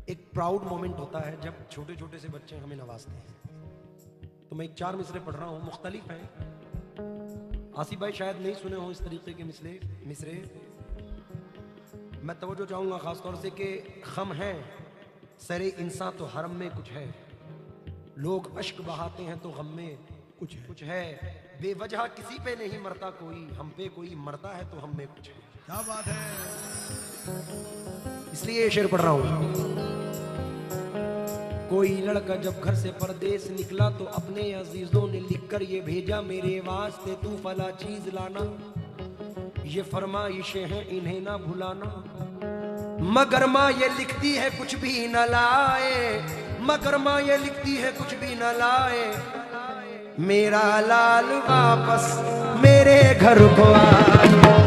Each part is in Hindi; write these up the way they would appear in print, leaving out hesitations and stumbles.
एक प्राउड मोमेंट होता है जब छोटे छोटे से बच्चे हमें नवाजते हैं। तो मैं एक 4 मिसरे पढ़ रहा हूँ, मुख्तलिफ हैं। आसिफ भाई शायद नहीं सुने हो इस तरीके के मिसरे। मैं तवज्जो चाहूँगा ख़ासतौर से कि खम है सरे इंसान तो हरम में कुछ है, लोग अश्क बहाते हैं तो गम में कुछ है, बेवजह किसी पे नहीं मरता कोई, हम पे कोई मरता है तो हम में कुछ है। क्या बात है। इसलिए ये शेर पढ़ रहा हूँ। कोई लड़का जब घर से परदेश निकला तो अपने अजीजों ने लिखकर ये भेजा मेरे वास्ते तू फला चीज लाना, ये फरमाइशें हैं इन्हें ना भुलाना। मगर माँ ये लिखती है कुछ भी न लाए, मगर माँ ये लिखती है कुछ भी न लाए, मेरा लाल वापस मेरे घर को आए।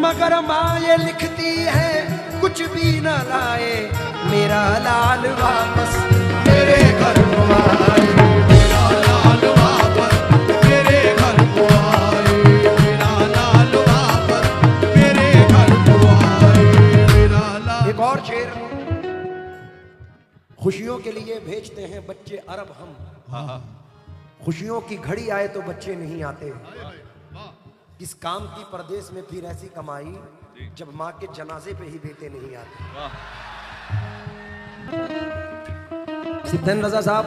मगर माँ ये लिखती है कुछ भी न लाए, मेरा लाल वापस मेरे घर को आए, मेरा लाल वापस मेरे घर को आए, मेरा लाल वापस मेरे घर को आए, मेरा लाल। एक और शेर। खुशियों के लिए भेजते हैं बच्चे अरब हम, खुशियों की घड़ी आए तो बच्चे नहीं आते। किस काम की परदेश में फिर ऐसी कमाई जब माँ के जनाजे पे ही बेटे नहीं आते। सिप्तैन रजा साहब,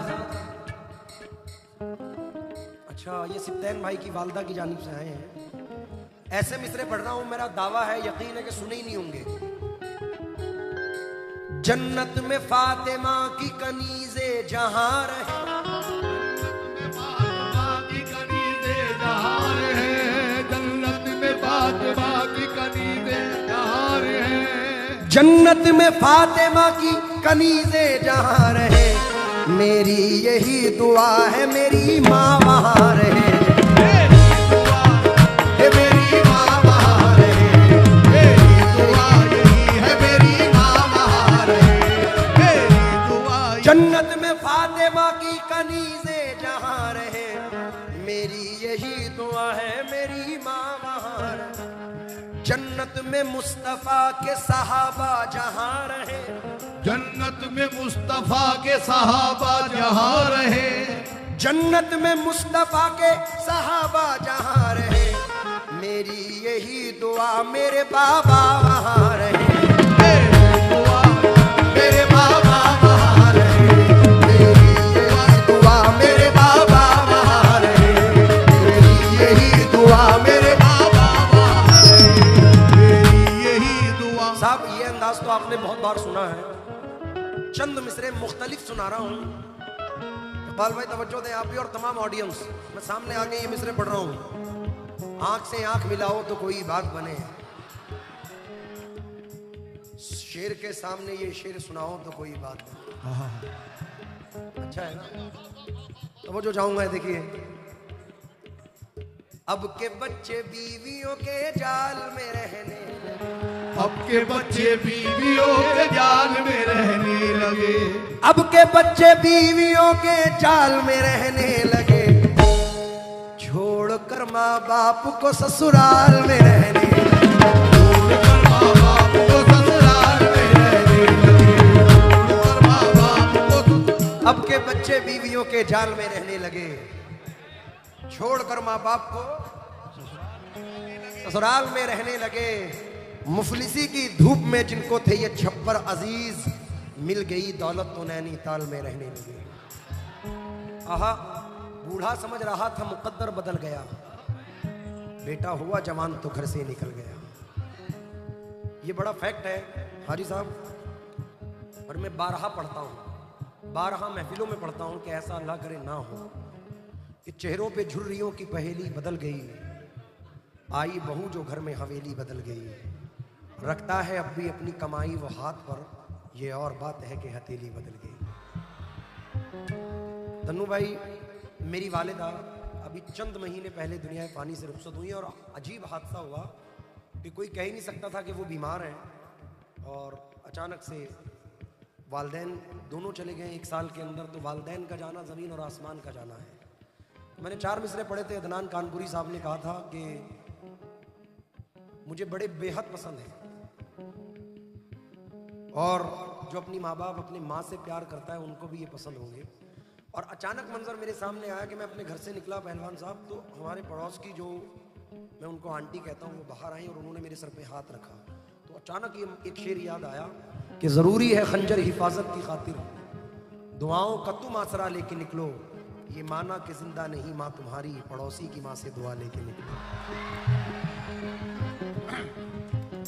अच्छा ये सिप्तैन भाई की वालदा की जानिब से आए हैं। ऐसे मिसरे पढ़ रहा हूं, मेरा दावा है यकीन है कि सुने ही नहीं होंगे। जन्नत में फातिमा की कनीज़े जहां रहे, जन्नत में फातिमा की कनीज़े जहां रहे, मेरी यही दुआ है मेरी माँ वहां रहे, मेरी दुआ है मेरी माँ वहां रहे, मेरी दुआ यही है मेरी माँ वहां रहे, मेरी दुआ। जन्नत में फातिमा की कनीज़े जहां रहे, मेरी यही दुआ है मेरी माँ वहां रहे। जन्नत में मुस्तफा के सहाबा जहां रहे, जन्नत में मुस्तफा के सहाबा जहां रहे, जन्नत में मुस्तफा के सहाबा जहां रहे, मेरी यही दुआ मेरे बाबा वहां रहे, मेरी दुआ मेरे बाबा वहां रहे, मेरी यही दुआ मेरे बाबा वहां रहे, मेरी यही दुआ मेरे बाबा वहां रहे, मेरी यही दुआ। साहब ये अंदाज तो आपने बहुत बार सुना है, चंद मिसरे मुख्तलिफ सुना रहा हूँ। इकबाल भाई तवज्जो दें आप भी और तमाम ऑडियंस। मैं सामने आके ये मिसरे पढ़ रहा हूँ, आंख से आंख मिलाओ तो कोई बात बने, शेर के सामने ये शेर सुनाओ तो कोई बात बने। अच्छा है ना, तवज्जो चाहूंगा। देखिए, अब के बच्चे बीवियों के जाल में रहने, अब के बच्चे बीवियों के जाल में रहने लगे, अब के बच्चे बीवियों के जाल में रहने लगे, छोड़कर माँ बाप को ससुराल में रहने लगे, छोड़कर माँ बाप को ससुराल में रहने लगे, छोड़कर माँ बाप को। अब के बच्चे बीवियों के जाल में रहने लगे, छोड़कर माँ बाप को ससुराल में रहने लगे। मुफलिसी की धूप में जिनको थे ये छप्पर अजीज, मिल गई दौलत तो नैनीताल में रहने लगे। आहा, बूढ़ा समझ रहा था मुकद्दर बदल गया, बेटा हुआ जवान तो घर से निकल गया। ये बड़ा फैक्ट है हाजी साहब, और मैं बारहा पढ़ता हूँ, बारहा महफिलों में पढ़ता हूँ कि ऐसा अल्लाह करे ना हो कि चेहरों पे झुर्रियों की पहेली बदल गई, आई बहू जो घर में हवेली बदल गई, रखता है अब भी अपनी कमाई वो हाथ पर, ये और बात है कि हथेली बदल गई। तन्नू भाई, मेरी वालिदा अभी चंद महीने पहले दुनिया में पानी से रुखसत हुई और अजीब हादसा हुआ कि कोई कह ही नहीं सकता था कि वो बीमार हैं और अचानक से वालदैन दोनों चले गए 1 साल के अंदर। तो वालदैन का जाना ज़मीन और आसमान का जाना है। मैंने 4 मिसरे पढ़े थे, अदनान कानपुरी साहब ने कहा था कि मुझे बड़े बेहद पसंद है और जो अपनी माँ बाप अपनी माँ से प्यार करता है उनको भी ये पसंद होंगे। और अचानक मंजर मेरे सामने आया कि मैं अपने घर से निकला पहलवान साहब, तो हमारे पड़ोस की जो मैं उनको आंटी कहता हूँ वो बाहर आई और उन्होंने मेरे सर पे हाथ रखा। तो अचानक ये एक शेर याद आया कि ज़रूरी है खंजर हिफाजत की खातिर, दुआओं का तुम आसरा लेके निकलो, ये माना कि जिंदा नहीं माँ तुम्हारी, पड़ोसी की माँ से दुआ लेके निकलो।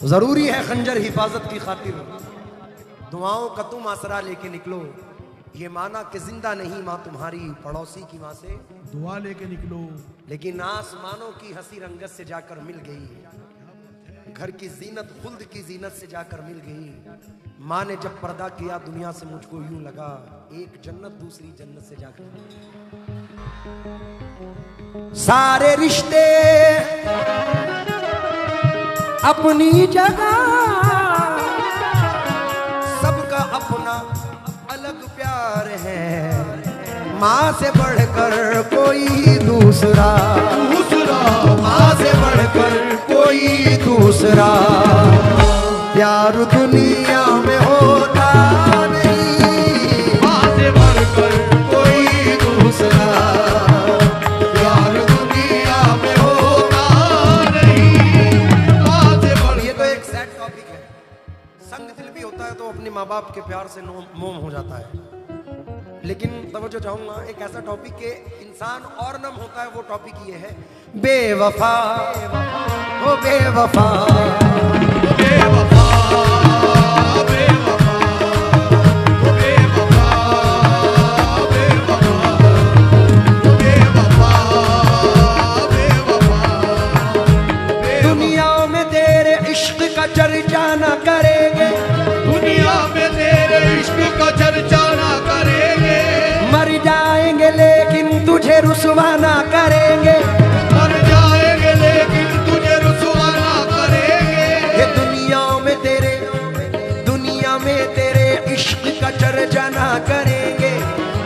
जरूरी है खंजर हिफाजत की खातिर, दुआओं का तुम आसरा लेके निकलो, ये माना कि जिंदा नहीं माँ तुम्हारी, पड़ोसी की माँ से दुआ लेके निकलो। लेकिन आसमानों की हंसी रंगत से जाकर मिल गई, घर की जीनत खुल्द की जीनत से जाकर मिल गई। माँ ने जब पर्दा किया दुनिया से मुझको यूं लगा, एक जन्नत दूसरी जन्नत से जाकर मिल गई। सारे रिश्ते अपनी जगह, सबका अपना अलग प्यार है, माँ से बढ़कर कोई दूसरा, माँ से बढ़कर कोई दूसरा प्यार दुनिया में होता नहीं, माँ से बढ़कर कोई दूसरा प्यार दुनिया में होता नहीं, माँ से बढ़कर। ये तो एक सैड टॉपिक है। संग दिल भी होता है तो अपने माँ बाप के प्यार से मोम हो जाता है, लेकिन तवज्जो चाहूंगा एक ऐसा टॉपिक के इंसान और नम होता है, वो टॉपिक ये है बेवफा, ओ बेवफा, बेवफा, बेवफा, बेवफा, बेवफा, बेवफा, दुनिया में तेरे इश्क का चर्चा न करेंगे, दुनिया में तेरे इश्क का चर्चा ना करेंगे, मर जाएंगे लेकिन तुझे रुसवा ना करेंगे, मर जाएंगे लेकिन तुझे रुसवा ना करेंगे। ये दुनिया में तेरे इश्क का चर्चा ना करेंगे,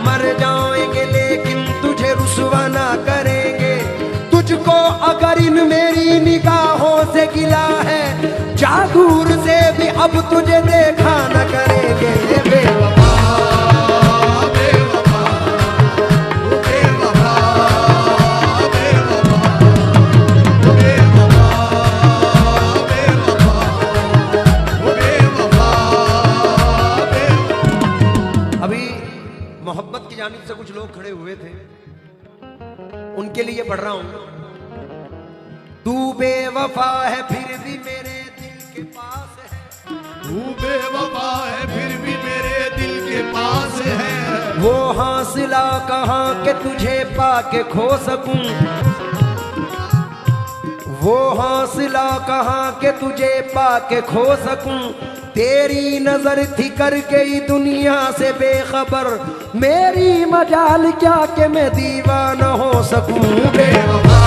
मर जाएंगे लेकिन तुझे रुसवा ना करेंगे। तुझको अगर इन मेरी निगाहों से गिला है, जा दूर से भी अब तुझे देखा न करेंगे। बेवफा, बेवफा, बेवफा, बेवफा, बेवफा, बेवफा। अभी मोहब्बत की जानिब से कुछ लोग खड़े हुए थे, उनके लिए पढ़ रहा हूं। तू बेवफा है फिर भी मेरे दिल के पास है, तू बेवफा है फिर भी मेरे दिल के पास है, वो हासिला कहाँ के तुझे पाके खो सकूं, वो हासिला कहाँ के तुझे पाके खो सकूं। तेरी नजर थी कर गई दुनिया से बेखबर, मेरी मजाल क्या कि मैं दीवाना हो सकूं। बेवफा,